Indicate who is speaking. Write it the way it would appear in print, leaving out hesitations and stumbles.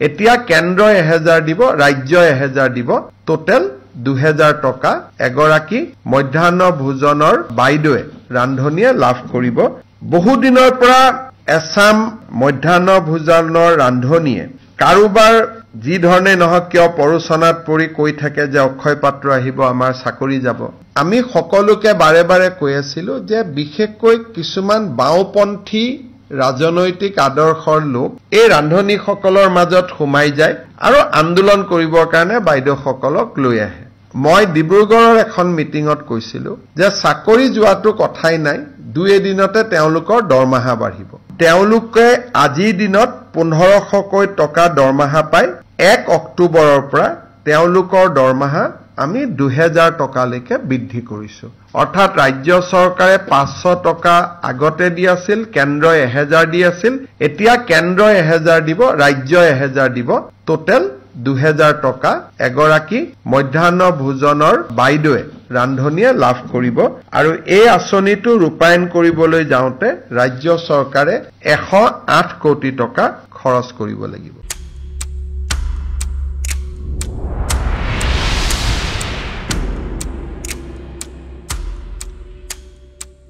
Speaker 1: এতিয়া কেন্দ্ৰ 1000 দিব ৰাজ্য 1000 দিব টোটেল 2000 টকা এগৰাকী মধ্যাহ্ন ভোজনৰ বাইদেৱে ৰান্ধনীয়ে লাভ কৰিব বহু দিনৰ পৰা এছাম মধ্যাহ্ন ভোজনৰ ৰান্ধনীয়ে কাৰোবাৰ যি ধৰণে নহক কিয় পৰোচনাত পৰি কৈ থাকে যে অক্ষয় পাত্ৰ আহিব আমাৰ চাকৰি যাব আমি সকলোকে বাৰে বাৰে কৈ আছিলো যে বিশেষকৈ কিছুমান বাওপন্থী ৰাজনৈতিক আদৰ্শৰ লোক এই ৰান্ধনীসকলৰ মাজত সোমাই যায় আৰু আন্দোলন কৰিবৰ কাৰণে বাইদেউসকলক লৈ আহে মই ডিব্ৰুগড়ৰ এখন মিটিঙত কৈছিলো যে চাকৰি যোৱাটো কথাই নাই দুই এদিনতে তেওঁলোকৰ দৰমহা বাঢ়িব তেওঁলোকে আজিৰ দিনত 1500 টকা দৰমহা পায় 1 অক্টোবৰৰ পৰা তেওঁলোকৰ দৰমহা আমি 2000 টকালৈকে বৃদ্ধি কৰিছো অৰ্থাৎ ৰাজ্য চৰকাৰে 500 টকা আগতে দি আছিল কেন্দ্ৰ 1000 দি আছিল এতিয়া কেন্দ্ৰ 1000 দিব ৰাজ্য 1000 দিব টোটেল 2000 টকা এগৰাকী মধ্যাহ্ন ভোজনৰ বাইদেৱে ৰান্ধনীয়ে লাভ কৰিব আৰু এই আঁচনিটো ৰূপায়ণ কৰিবলৈ যাওঁতে ৰাজ্য চৰকাৰে 108 কোটি টকা খৰচ কৰিব লাগিব